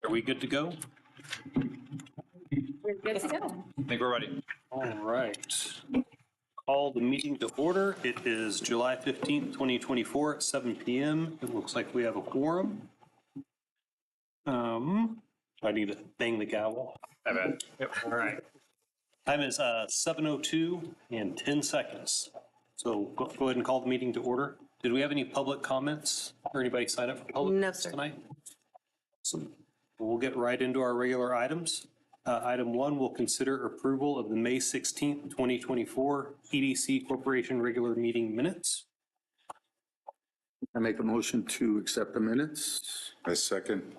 Are we good to go? We're good to go. I think we're ready. All right. Call the meeting to order. It is July 15th, 2024 at 7 p.m. It looks like we have a quorum. I need to bang the gavel. I bet. Yep. All right. Time is 7:02 and 10 seconds. So go ahead and call the meeting to order. Did we have any public comments or anybody sign up for public comments tonight? So we'll get right into our regular items. Item 1, we'll consider approval of the May 16th, 2024 EDC Corporation regular meeting minutes. I make a motion to accept the minutes. I second.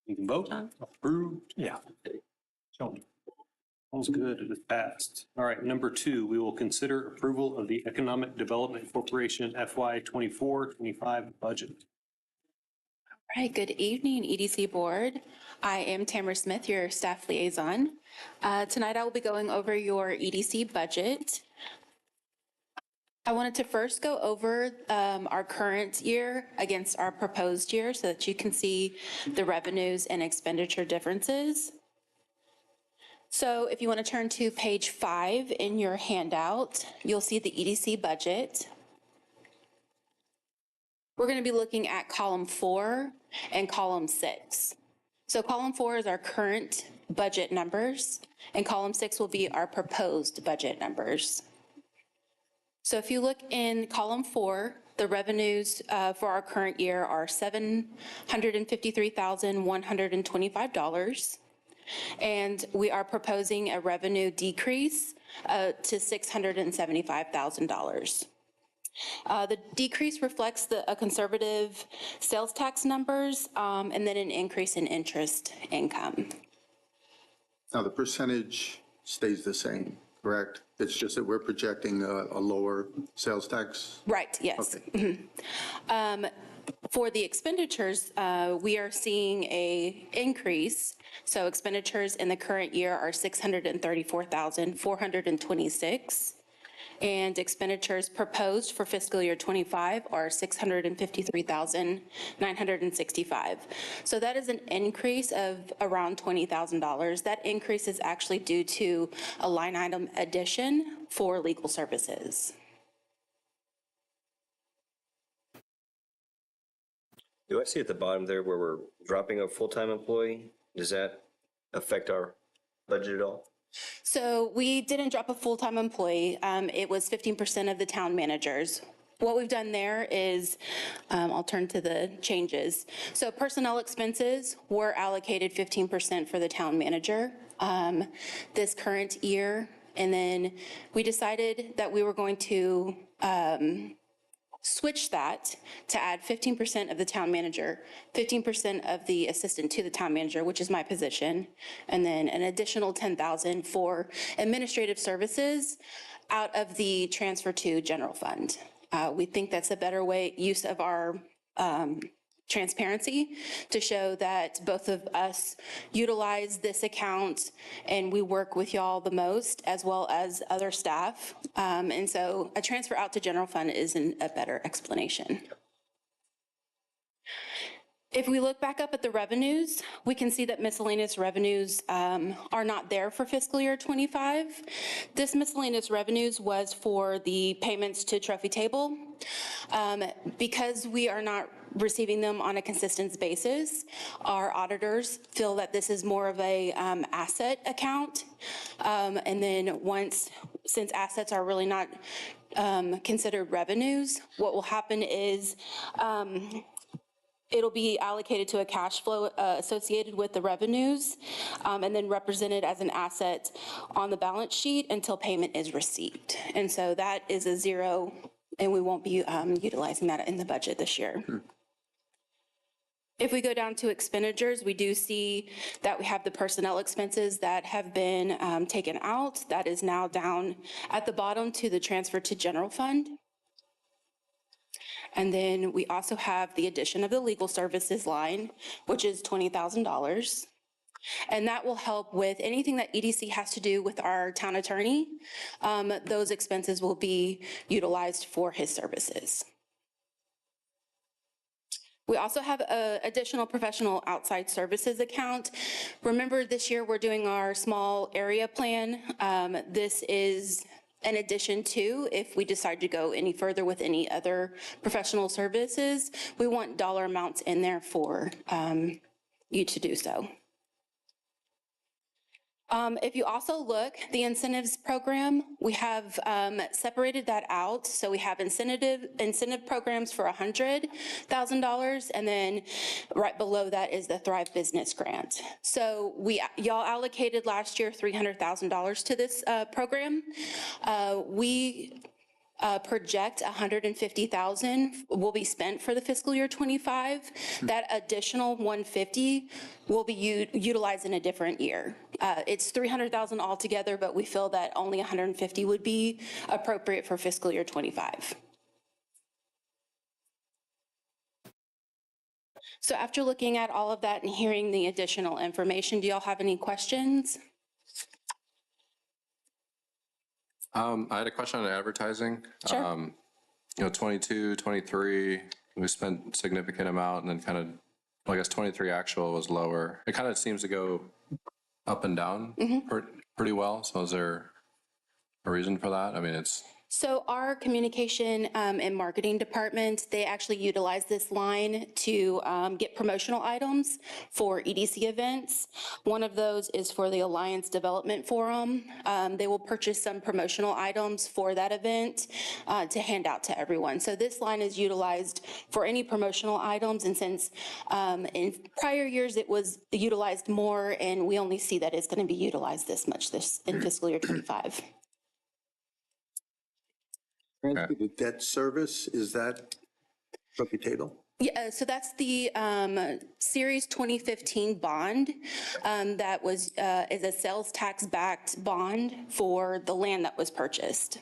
You can vote. Approved. Yeah. All's good. It is passed. All right. Number 2, we will consider approval of the Economic Development Corporation FY 24-25 budget. All right, good evening, EDC Board. I am Tamara Smith, your staff liaison. Tonight I will be going over your EDC budget. I wanted to first go over our current year against our proposed year so that you can see the revenues and expenditure differences. So if you want to turn to page 5 in your handout, you'll see the EDC budget. We're going to be looking at column 4 and column 6. So column 4 is our current budget numbers, and column 6 will be our proposed budget numbers. So if you look in column 4, the revenues for our current year are $753,125, and we are proposing a revenue decrease to $675,000. The decrease reflects a conservative sales tax numbers and then an increase in interest income. Now, the percentage stays the same, correct? It's just that we're projecting a lower sales tax? Right, yes. Okay. For the expenditures, we are seeing a increase. So expenditures in the current year are $634,426. And expenditures proposed for fiscal year 25 are $653,965. So that is an increase of around $20,000. That increase is actually due to a line item addition for legal services. Do I see at the bottom there where we're dropping a full-time employee? Does that affect our budget at all? So we didn't drop a full-time employee. It was 15% of the town managers. What we've done there is, I'll turn to the changes. So personnel expenses were allocated 15% for the town manager this current year. And then we decided that we were going to switch that to add 15% of the town manager, 15% of the assistant to the town manager, which is my position, and then an additional $10,000 for administrative services out of the transfer to general fund. We think that's a better use of our transparency to show that both of us utilize this account and we work with y'all the most as well as other staff. And so a transfer out to general fund isn't a better explanation. If we look back up at the revenues, we can see that miscellaneous revenues are not there for fiscal year 25. This miscellaneous revenues was for the payments to Trophy Table. Because we are not receiving them on a consistent basis, our auditors feel that this is more of a asset account. And then since assets are really not considered revenues, what will happen is it'll be allocated to a cash flow associated with the revenues and then represented as an asset on the balance sheet until payment is received. And so that is a zero, and we won't be utilizing that in the budget this year. If we go down to expenditures, we do see that we have the personnel expenses that have been taken out. That is now down at the bottom to the transfer to general fund. And then we also have the addition of the legal services line, which is $20,000. And that will help with anything that EDC has to do with our town attorney. Those expenses will be utilized for his services. We also have a additional professional outside services account. Remember, this year we're doing our small area plan. This is in addition to, if we decide to go any further with any other professional services, we want dollar amounts in there for you to do so. If you also look, the incentives program, we have separated that out. So we have incentive programs for $100,000, and then right below that is the Thrive Business Grant. So y'all allocated last year $300,000 to this program. We project $150,000 will be spent for the fiscal year 25. That additional 150 will be utilized in a different year. It's $300,000 altogether, but we feel that only 150 would be appropriate for fiscal year 25. So after looking at all of that and hearing the additional information, do y'all have any questions? I had a question on advertising. Sure. 22, 23, we spent significant amount, and then kind of, well, I guess 23 actual was lower. It kind of seems to go up and down pretty well. So is there a reason for that? I mean, it's... So our communication and marketing department, they actually utilize this line to get promotional items for EDC events. One of those is for the Alliance Development Forum. They will purchase some promotional items for that event to hand out to everyone. So this line is utilized for any promotional items, and since in prior years it was utilized more, and we only see that it's going to be utilized this much in fiscal year 25. The debt service, is that trophy table? Yeah, so that's the Series 2015 bond that was is a sales tax backed bond for the land that was purchased.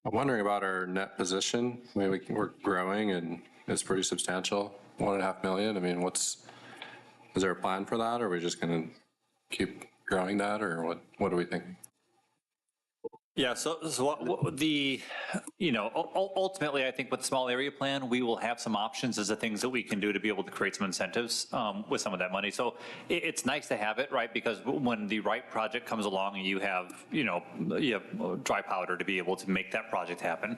I'm wondering about our net position. I mean, we're growing and it's pretty substantial, 1.5 million. I mean, is there a plan for that? Or are we just going to keep growing that, or what are we thinking? Yeah, so ultimately, I think with the small area plan, we will have some options as the things that we can do to be able to create some incentives with some of that money. So it's nice to have it, right? Because when the right project comes along and you have dry powder to be able to make that project happen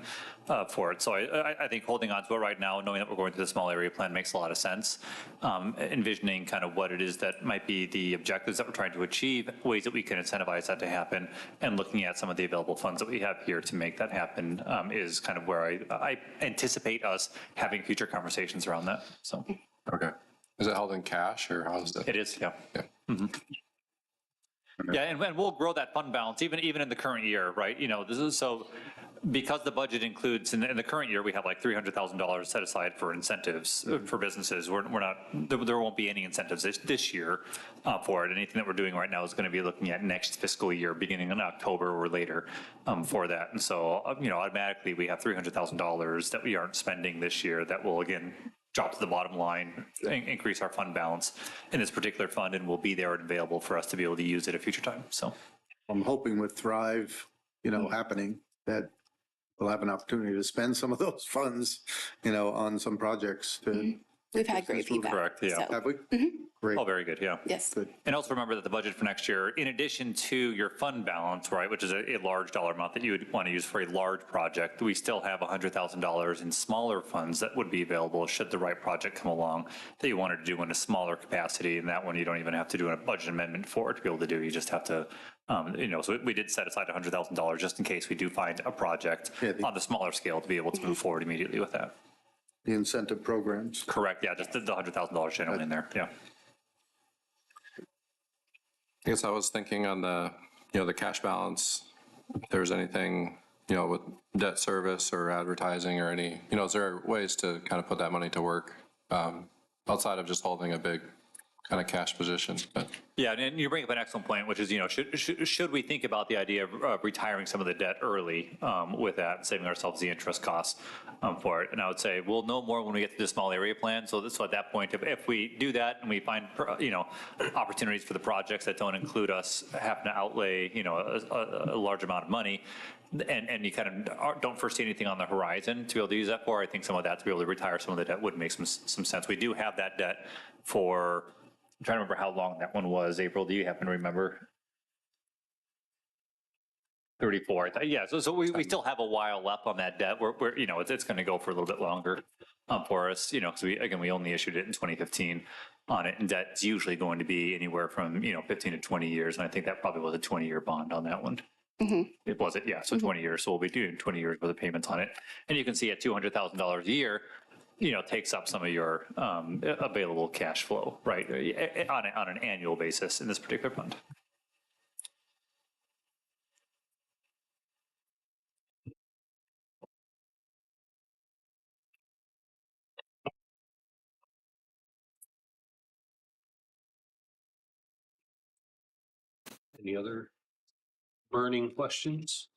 for it. So I think holding on to it right now, knowing that we're going through the small area plan makes a lot of sense. Envisioning kind of what it is that might be the objectives that we're trying to achieve, ways that we can incentivize that to happen, and looking at some of the available funds that we have here to make that happen is kind of where I anticipate us having future conversations around that. So, Okay. Is it held in cash, or how is it? It is, yeah. Yeah. Mm-hmm. Yeah, and we'll grow that fund balance even in the current year, right? This is so because the budget includes in the current year we have like $300,000 set aside for incentives for businesses. We're not there won't be any incentives this year for it. Anything that we're doing right now is going to be looking at next fiscal year, beginning in October or later for that. And so automatically we have $300,000 that we aren't spending this year that will again drop to the bottom line, increase our fund balance in this particular fund, and will be there and available for us to be able to use at a future time. So I'm hoping with Thrive, happening, that we'll have an opportunity to spend some of those funds, on some projects. We've had great feedback. Correct, yeah. So, Have we? Great. Oh, very good, yeah. yes. Good. And also remember that the budget for next year, in addition to your fund balance, right, which is a large dollar amount that you would want to use for a large project, we still have $100,000 in smaller funds that would be available should the right project come along that you wanted to do in a smaller capacity. And that one you don't even have to do a budget amendment for it to be able to do. You just have to, so we did set aside $100,000 just in case we do find a project on the smaller scale to be able to move forward immediately with that. The incentive programs. Correct, yeah, just the $100,000 generally in there, yeah. I guess I was thinking on the cash balance, if there's anything, with debt service or advertising or any, is there ways to kind of put that money to work outside of just holding a big kind of cash position, but Yeah, and you bring up an excellent point, which is, should we think about the idea of retiring some of the debt early with that, saving ourselves the interest costs for it? And I would say we'll know more when we get to the small area plan. So at that point, if we do that and we find, opportunities for the projects that don't include us having to outlay, a large amount of money, and you kind of don't foresee anything on the horizon to be able to use that for, I think some of that to be able to retire some of the debt would make some sense. We do have that debt for, I'm trying to remember how long that one was. April, do you happen to remember? 34. Yeah, so we still have a while left on that debt. We're it's going to go for a little bit longer for us, because we only issued it in 2015 on it, and debt's usually going to be anywhere from 15 to 20 years, and I think that probably was a 20-year bond on that one. It wasn't, yeah, so 20 years. So we'll be doing 20 years worth of payments on it, and you can see at $200,000 a year, takes up some of your available cash flow, right, on an annual basis in this particular fund. Any other burning questions?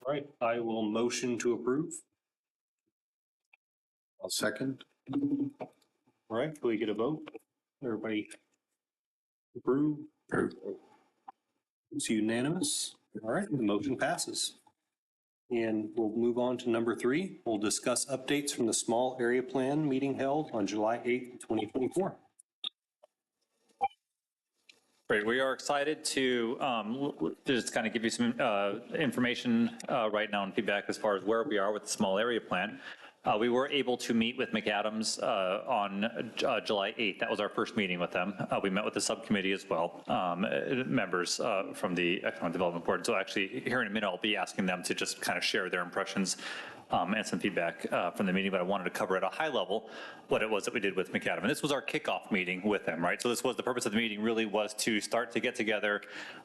All right, I will motion to approve. I'll second. All right, can we get a vote? Everybody approve? It's unanimous. All right, the motion passes. And we'll move on to number 3. We'll discuss updates from the small area plan meeting held on July 8th, 2024. Great. We are excited to just kind of give you some information right now and feedback as far as where we are with the small area plan. We were able to meet with McAdams on July 8th. That was our first meeting with them. We met with the subcommittee as well, members from the Economic Development Board. So actually, here in a minute, I'll be asking them to just kind of share their impressions and some feedback from the meeting, but I wanted to cover at a high level what it was that we did with McAdam. And this was our kickoff meeting with them, right? So this was the purpose of the meeting really was to start to get together,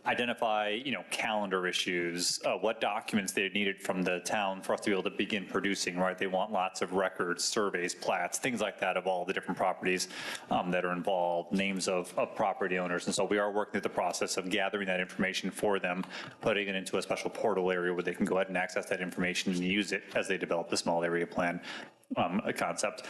identify, calendar issues, what documents they needed from the town for us to be able to begin producing, right? They want lots of records, surveys, plats, things like that of all the different properties that are involved, names of property owners. And so we are working through the process of gathering that information for them, putting it into a special portal area where they can go ahead and access that information and use it as they develop the small area plan concept.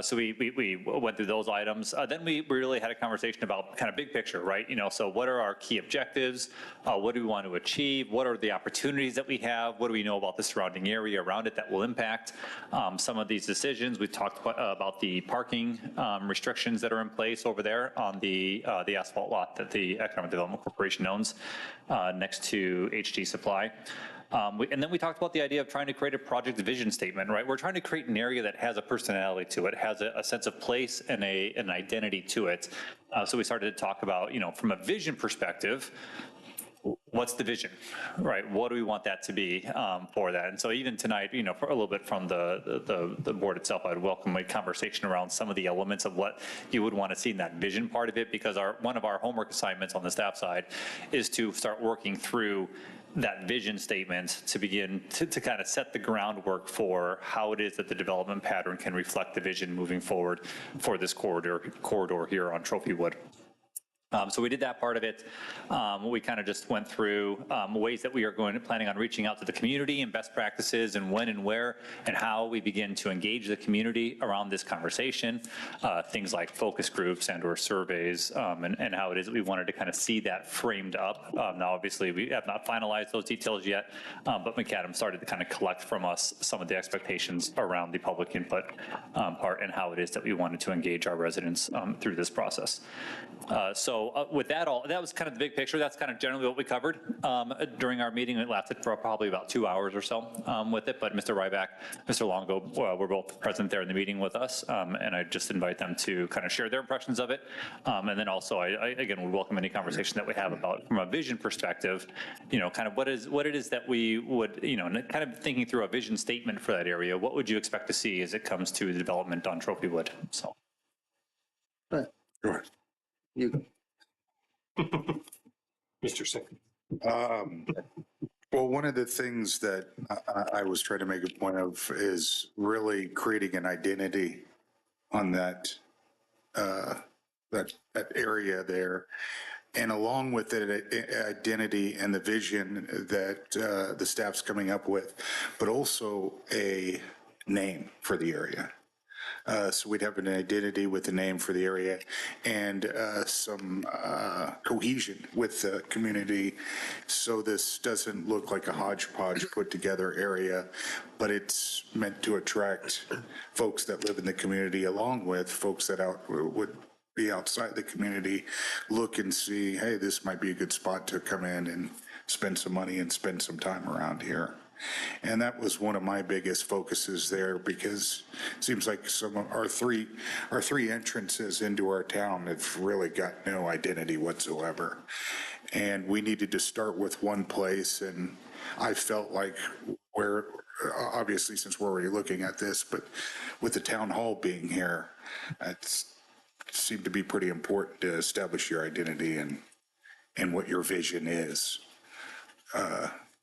So we went through those items. Then we really had a conversation about kind of big picture, right? So what are our key objectives? What do we want to achieve? What are the opportunities that we have? What do we know about the surrounding area around it that will impact some of these decisions? We talked about the parking restrictions that are in place over there on the asphalt lot that the Economic Development Corporation owns next to HG Supply. And then we talked about the idea of trying to create a project vision statement, right? We're trying to create an area that has a personality to it, has a sense of place and an identity to it. So we started to talk about, from a vision perspective, what's the vision, right? What do we want that to be for that? And so even tonight, for a little bit from the board itself, I'd welcome a conversation around some of the elements of what you would want to see in that vision part of it, because one of our homework assignments on the staff side is to start working through that vision statement to begin to kind of set the groundwork for how it is that the development pattern can reflect the vision moving forward for this corridor here on Trophywood. So we did that part of it. We kind of just went through ways that we are planning on reaching out to the community and best practices and when and where and how we begin to engage the community around this conversation. Things like focus groups and or surveys and how it is that we wanted to kind of see that framed up. Now, obviously, we have not finalized those details yet, but McAdam started to kind of collect from us some of the expectations around the public input part and how it is that we wanted to engage our residents through this process. So with that that was kind of the big picture. That's kind of generally what we covered during our meeting. It lasted for probably about 2 hours or so with it, but Mr. Ryback, Mr. Longo were both present there in the meeting with us, and I just invite them to kind of share their impressions of it. And then also, I again, would welcome any conversation that we have about, from a vision perspective, kind of what it is that we would, kind of thinking through a vision statement for that area. What would you expect to see as it comes to the development on Trophywood? So. Sure. You go. Mr. Sick. Well, one of the things that I was trying to make a point of is really creating an identity on that, that area there. And along with it, identity and the vision that the staff's coming up with, but also a name for the area. So we'd have an identity with a name for the area and some cohesion with the community. So this doesn't look like a hodgepodge put together area, but it's meant to attract folks that live in the community along with folks that would be outside the community, look and see, hey, this might be a good spot to come in and spend some money and spend some time around here. And that was one of my biggest focuses there, because it seems like some of our three entrances into our town have really got no identity whatsoever. And we needed to start with one place, and I felt like where, obviously since we're already looking at this, but with the town hall being here, it's seemed to be pretty important to establish your identity and what your vision is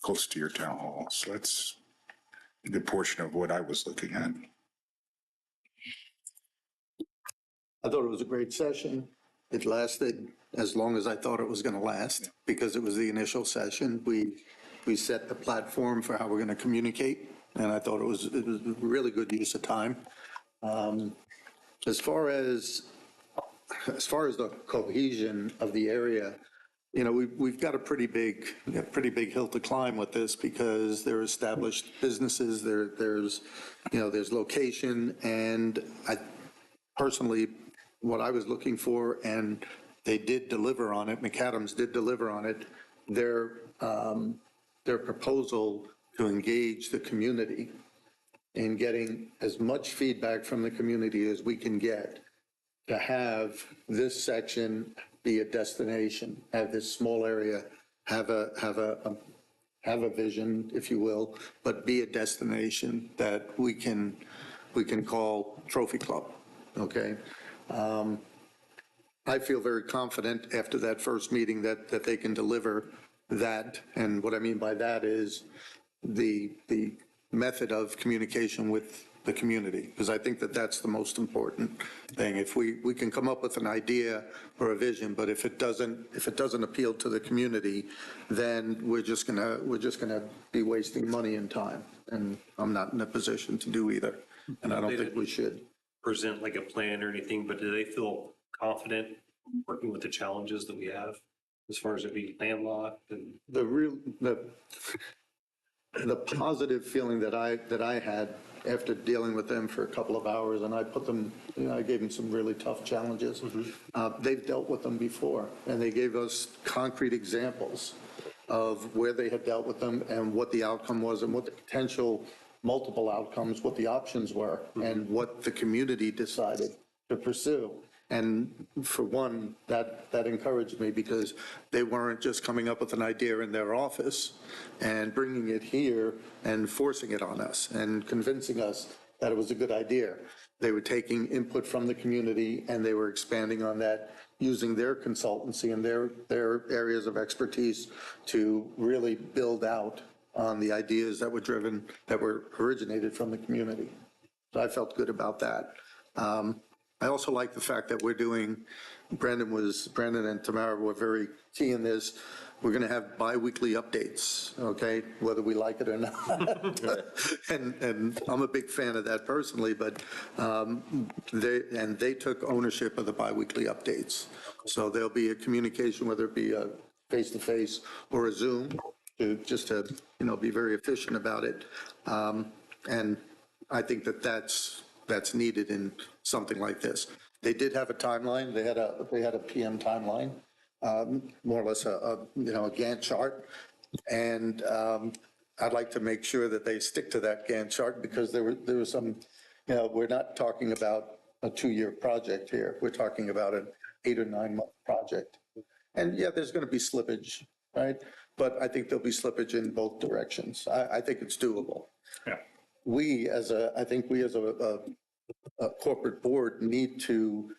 close to your town hall. So that's a good portion of what I was looking at. I thought it was a great session. It lasted as long as I thought it was going to last, because it was the initial session. We set the platform for how we're going to communicate, and I thought it was a really good use of time. As far as the cohesion of the area, you know, we've got a pretty big hill to climb with this, because there are established businesses, there's location, and I personally, what I was looking for, and they did deliver on it, McAdams did deliver on it, their proposal to engage the community in getting as much feedback from the community as we can get, to have this section be a destination, have this small area have a vision, if you will, but be a destination that we can call Trophy Club, okay? I feel very confident after that first meeting that they can deliver that, and what I mean by that is the method of communication with the community, because I think that that's the most important thing. If we can come up with an idea or a vision, but if it doesn't appeal to the community, then we're just gonna be wasting money and time, and I'm not in a position to do either, and I don't think we should Present like a plan or anything, but do they feel confident working with the challenges that we have as far as it being landlocked and? The positive feeling that I had after dealing with them for a couple of hours, and I put them, I gave them some really tough challenges. They've dealt with them before, and they gave us concrete examples of where they had dealt with them and what the outcome was and what the potential multiple outcomes, what the options were, and what the community decided to pursue. And for one, that encouraged me, because they weren't just coming up with an idea in their office and bringing it here and forcing it on us and convincing us that it was a good idea. They were taking input from the community, and they were expanding on that, using their consultancy and their areas of expertise to really build out on the ideas that were originated from the community. So I felt good about that. I also like the fact that we're doing, Brandon and Tamara were very key in this. We're going to have bi-weekly updates, okay, whether we like it or not. and I'm a big fan of that personally, but they took ownership of the bi-weekly updates. So there'll be a communication, whether it be a face-to-face or a Zoom, just to be very efficient about it. And I think that's needed in something like this. They did have a timeline. They had a PM timeline, more or less a Gantt chart. And I'd like to make sure that they stick to that Gantt chart, because there was some, we're not talking about a 2-year project here. We're talking about an 8 or 9 month project. And yeah, there's going to be slippage, right? But I think there'll be slippage in both directions. I think it's doable. Yeah. I think we as a corporate board need to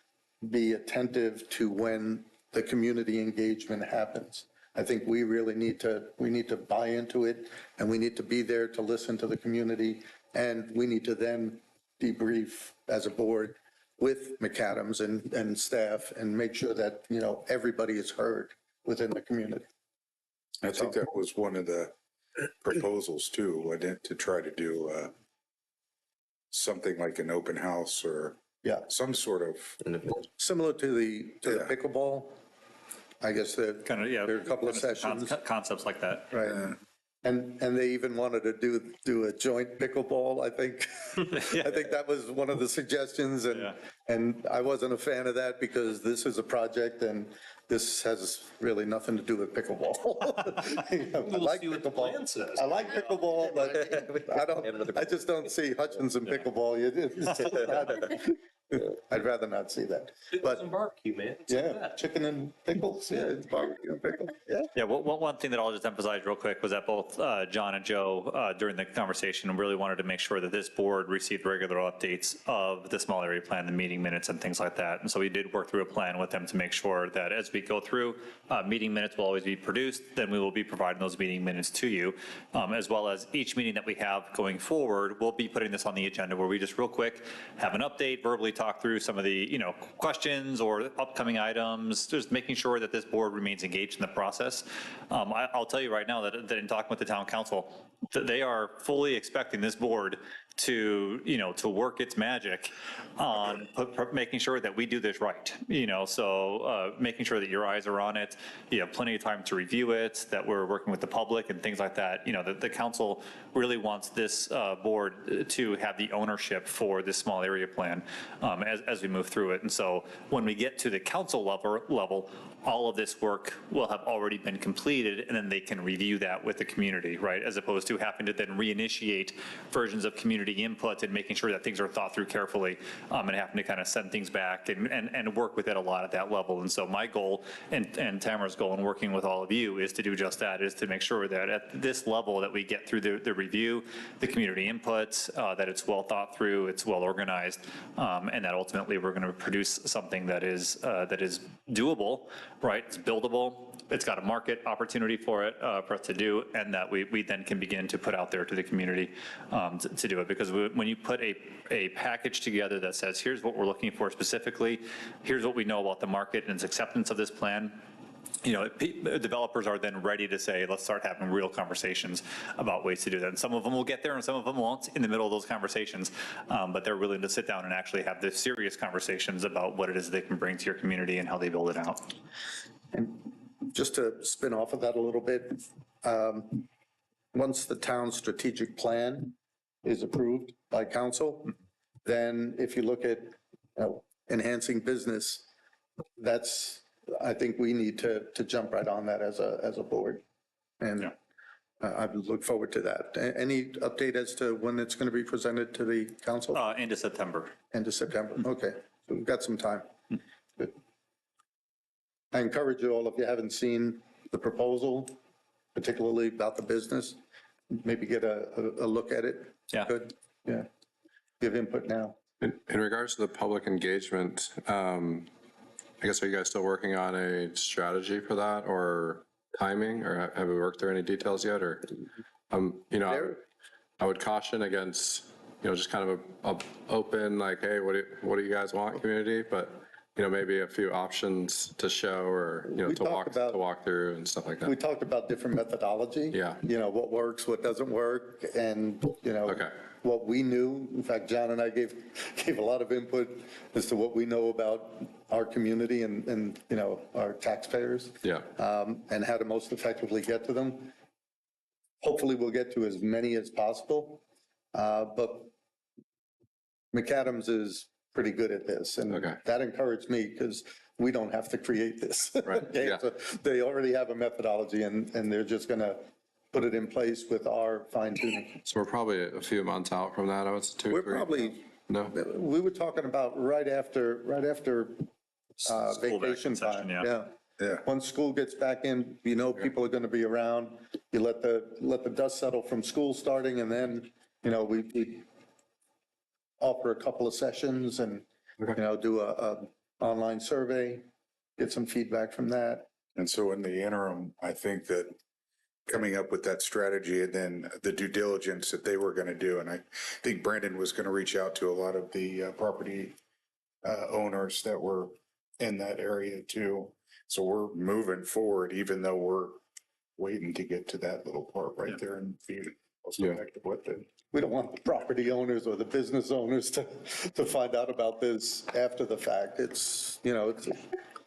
be attentive to when the community engagement happens. I think we really need to buy into it, and we need to be there to listen to the community, and we need to then debrief as a board with McAdams and staff and make sure that, you know, everybody is heard within the community. I think that was one of the proposals too, wasn't it, to try to do something like an open house or Yeah, some sort of, similar to the Yeah. pickleball. I guess that Kind of, yeah. there are a couple of kind sessions. Concepts like that. Right. And they even wanted to do a joint pickleball, I think. I think that was one of the suggestions, Yeah. and I wasn't a fan of that because this is a project and this has really nothing to do with pickleball. You know, I like see what the pickleball. plan says. I like pickleball, but I just don't see Hutchinson pickleball. I'd rather not see that. But Some barbecue, man. It's yeah, that. chicken and pickles, yeah, it's barbecue and pickles, yeah. Yeah, one thing that I'll just emphasize real quick was that both John and Joe, during the conversation, really wanted to make sure that this board received regular updates of the small area plan, the meeting minutes and things like that. And so we did work through a plan with them to make sure that as we go through, meeting minutes will always be produced, then we will be providing those meeting minutes to you, as well as each meeting that we have going forward, we'll be putting this on the agenda where we just real quick have an update, verbally talk through some of the, questions or upcoming items, just making sure that this board remains engaged in the process. I'll tell you right now that in talking with the town council, that they are fully expecting this board to work its magic on making sure that we do this right. So making sure that your eyes are on it, you have plenty of time to review it, that we're working with the public and things like that. The council really wants this board to have the ownership for this small area plan as we move through it. And so when we get to the council level, all of this work will have already been completed, and then they can review that with the community, right? As opposed to having to then reinitiate versions of community input and making sure that things are thought through carefully, and having to kind of send things back and work with it a lot at that level. And so my goal and Tamara's goal in working with all of you is to do just that, is to make sure that at this level that we get through the review, the community inputs, that it's well thought through, it's well organized, and that ultimately we're going to produce something that is doable, right? It's buildable. It's got a market opportunity for us to do, and that we then can begin to put out there to the community to do it. Because when you put a package together that says, here's what we're looking for specifically, here's what we know about the market and its acceptance of this plan, developers are then ready to say, let's start having real conversations about ways to do that. And some of them will get there and some of them won't in the middle of those conversations, but they're willing to sit down and actually have the serious conversations about what it is they can bring to your community and how they build it out. And just to spin off of that a little bit, once the town's strategic plan is approved by council, then if you look at enhancing business, I think we need to jump right on that as a board. And I would look forward to that. Any update as to when it's going to be presented to the council? End of September. End of September, okay. So we've got some time. Good. I encourage you all, if you haven't seen the proposal, particularly about the business, maybe get a look at it. Yeah. Good, yeah. Give input now. In regards to the public engagement, I guess, are you guys still working on a strategy for that or timing, or have we worked through any details yet? Or, I would caution against, just kind of a open, like, hey, what do you guys want, community? But, maybe a few options to show or, to walk through and stuff like that. We talked about different methodology. Yeah. What works, what doesn't work, and, Okay. what we knew. In fact, John and I gave a lot of input as to what we know about our community and our taxpayers. Yeah. And how to most effectively get to them. Hopefully, we'll get to as many as possible. But McAdams is pretty good at this, and Okay. that encouraged me because we don't have to create this. Right, Okay? yeah. So they already have a methodology, and they're just going to put it in place with our fine tuning. So we're probably a few months out from that. I would say 2 or 3. We're probably, No. we were talking about right after vacation session, time. yeah. Yeah. Once school gets back in, people are going to be around. You let the dust settle from school starting, and then, we offer a couple of sessions and, do a online survey, get some feedback from that. And so in the interim, I think that coming up with that strategy and then the due diligence that they were going to do. And I think Brandon was going to reach out to a lot of the property owners that were in that area too. So we're moving forward, even though we're waiting to get to that little part right there in view. Connected with it. We don't want the property owners or the business owners to find out about this after the fact. It's, it's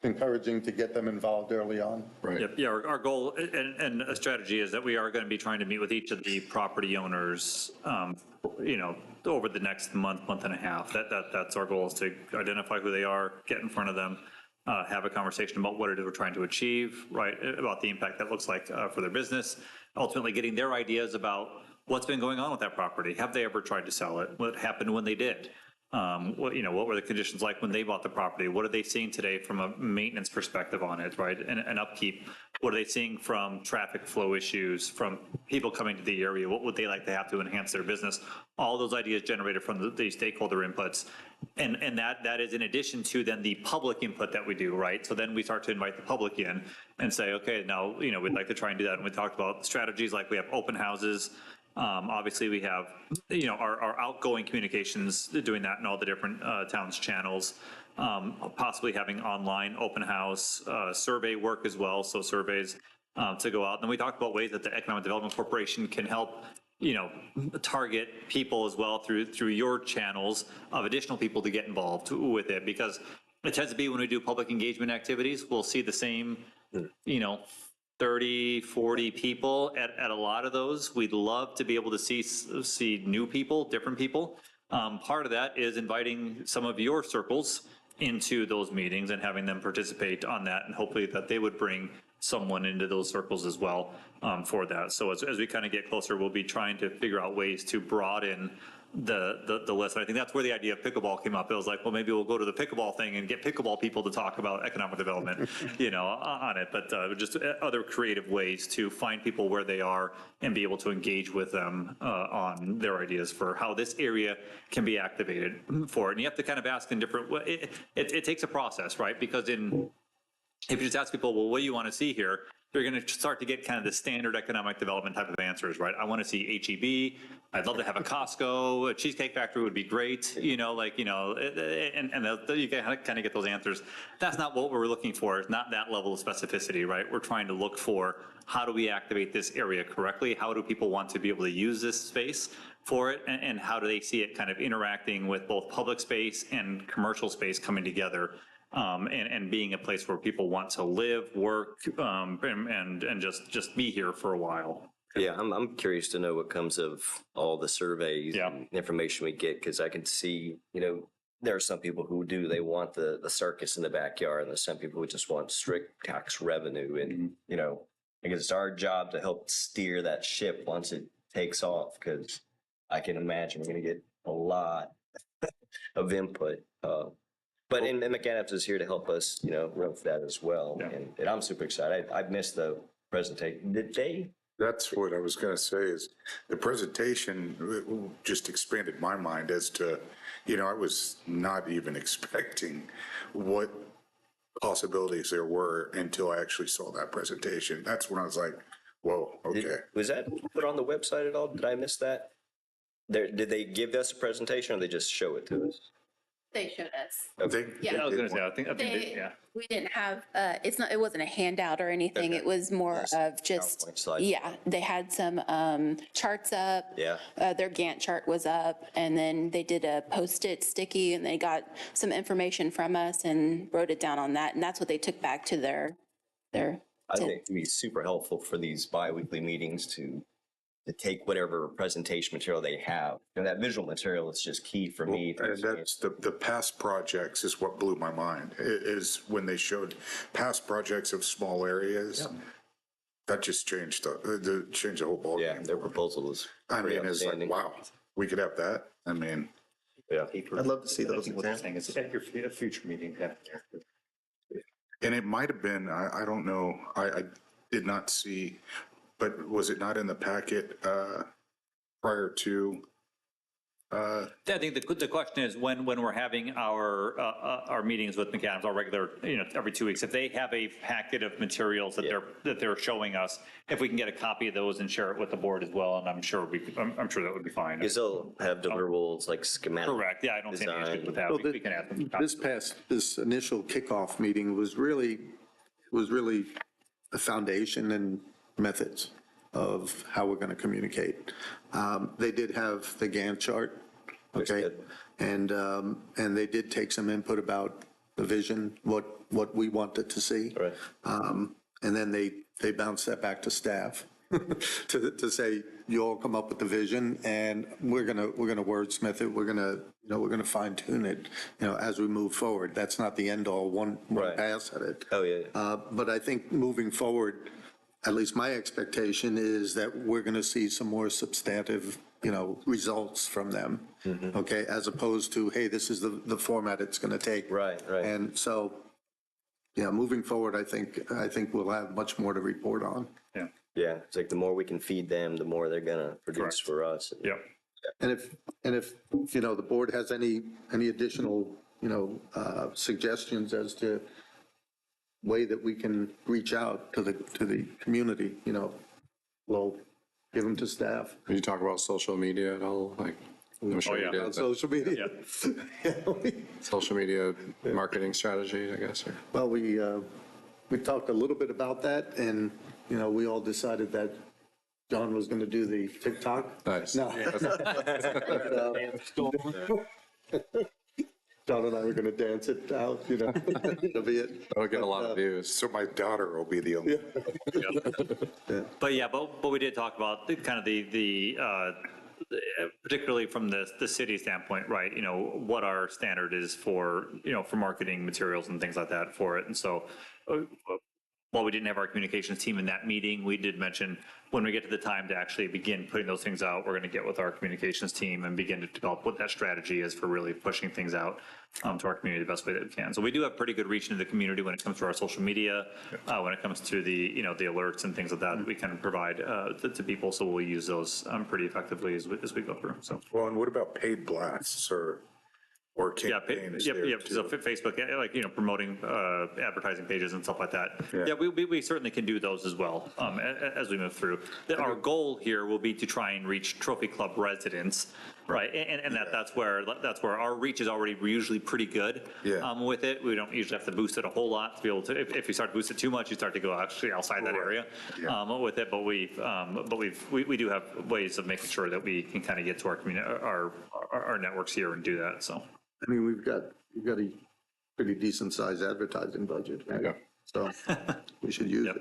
encouraging to get them involved early on. Right. Yep, yeah, our goal and a strategy is that we are going to be trying to meet with each of the property owners, over the next month and a half. That's our goal, is to identify who they are, get in front of them, have a conversation about what it is we're trying to achieve, right? About the impact that looks like for their business, ultimately getting their ideas about what's been going on with that property. Have they ever tried to sell it? What happened when they did? What were the conditions like when they bought the property? What are they seeing today from a maintenance perspective on it, right? And upkeep. What are they seeing from traffic flow issues, from people coming to the area? What would they like to have to enhance their business? All those ideas generated from the stakeholder inputs. And that is in addition to then the public input that we do, right? So then we start to invite the public in and say, okay, now, we'd like to try and do that. And we talked about strategies like we have open houses. Obviously, we have, our outgoing communications, doing that in all the different towns' channels, possibly having online open house, survey work as well, so surveys to go out. And then we talked about ways that the Economic Development Corporation can help, target people as well through your channels of additional people to get involved with it, because it tends to be when we do public engagement activities, we'll see the same, 30, 40 people at a lot of those. We'd love to be able to see new people, different people. Part of that is inviting some of your circles into those meetings and having them participate on that, and hopefully that they would bring someone into those circles as well for that. So as we kind of get closer, we'll be trying to figure out ways to broaden the list. And I think that's where the idea of pickleball came up. It was like, well, maybe we'll go to the pickleball thing and get pickleball people to talk about economic development, on it. But just other creative ways to find people where they are and be able to engage with them on their ideas for how this area can be activated for it. And you have to kind of ask in different ways. It takes a process, right? Because if you just ask people, well, what do you want to see here? They're going to start to get kind of the standard economic development type of answers, right? I want to see HEB. I'd love to have a Costco. A Cheesecake Factory would be great, and you kind of get those answers. That's not what we're looking for. It's not that level of specificity, right? We're trying to look for, how do we activate this area correctly? How do people want to be able to use this space for it? And how do they see it kind of interacting with both public space and commercial space coming together? And being a place where people want to live, work, and just be here for a while. Yeah, I'm curious to know what comes of all the surveys Yeah. and information we get, because I can see, there are some people who they want the circus in the backyard, and there's some people who just want strict tax revenue. And, I guess it's our job to help steer that ship once it takes off, because I can imagine we're going to get a lot of input. But and McAdams is here to help us, run with that as well. Yeah. And I'm super excited. I missed the presentation. Did they? That's what I was going to say, is the presentation just expanded my mind as to, I was not even expecting what possibilities there were until I actually saw that presentation. That's when I was like, whoa, okay. Was that put on the website at all? Did I miss that? Did they give us a presentation, or they just show it to us? They showed us. Yeah, I was going to say, I think We didn't have, it wasn't a handout or anything. It was more of just, PowerPoint slides. yeah, they had some charts up. Yeah. Their Gantt chart was up, and then they did a Post-it sticky, and they got some information from us and wrote it down on that. And that's what they took back to their. I think it'd be super helpful for these biweekly meetings to take whatever presentation material they have. That visual material is just key for me. And that's the past projects is what blew my mind, is when they showed past projects of small areas. That just changed the whole ballgame. Yeah, their proposal is I pretty mean, it's like, outstanding. wow, we could have that. I mean, Yeah. I'd love to see I those think what they're examples. saying is at your future meeting. and it might have been, I don't know, I did not see, but was it not in the packet prior to I think the question is when we're having our meetings with McAdams, our regular, every 2 weeks, if they have a packet of materials that they're showing us, if we can get a copy of those and share it with the board as well, and I'm sure that would be fine. Because they'll have deliverables like schematic. Correct. Yeah, I don't see any issues with that. Well, We can add them. This initial kickoff meeting was really the foundation and methods of how we're going to communicate. They did have the Gantt chart, okay? And they did take some input about the vision, what we wanted to see. Right. And then they bounced that back to staff to say, you all come up with the vision and we're gonna wordsmith it. We're gonna fine tune it, as we move forward. That's not the end all, one Right. pass at it. Oh, yeah. But I think moving forward, at least my expectation is that we're going to see some more substantive, results from them. Okay, as opposed to, hey, this is the format it's going to take. Right. And so, yeah, moving forward, I think we'll have much more to report on. Yeah. It's like the more we can feed them, the more they're going to produce for us. Yep. And if the board has any additional, suggestions as to way that we can reach out to the community, we'll give them to staff. Did you talk about social media at all? I'm sure you did. On social media. Social media marketing strategy, I guess, or? Well, we talked a little bit about that, and, we all decided that John was going to do the TikTok. Nice. No. John and I were going to dance it out, That'll be it. That'll get a lot of views. So my daughter will be the only. But we did talk about kind of the particularly from the city standpoint, right? What our standard is for marketing materials and things like that for it. And so while we didn't have our communications team in that meeting, we did mention when we get to the time to actually begin putting those things out, we're going to get with our communications team and begin to develop what that strategy is for really pushing things out to our community the best way that we can. So we do have pretty good reach into the community when it comes to our social media, when it comes to the the alerts and things like that we can provide to people. So we'll use those pretty effectively as we go through. So Well, and what about paid blasts or campaigns? Yep. So Facebook, promoting advertising pages and stuff like that. Yeah. We certainly can do those as well as we move through. Our goal here will be to try and reach Trophy Club residents, right? And that's where our reach is already usually pretty good. With it, we don't usually have to boost it a whole lot to be able to. If you start to boost it too much, you start to go actually outside that area with it. But we do have ways of making sure that we can kind of get to our community, our networks here and do that. So. I mean, we've got a pretty decent sized advertising budget, right? Yeah. So we should use it.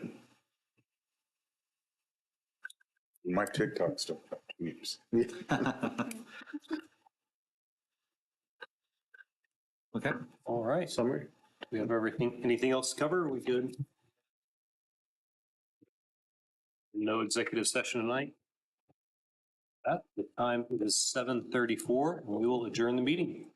My TikTok stuff tweets. Okay. All right. Summary. We have everything. Anything else to cover? Are we good? No executive session tonight. At the time is 7:34, and we will adjourn the meeting.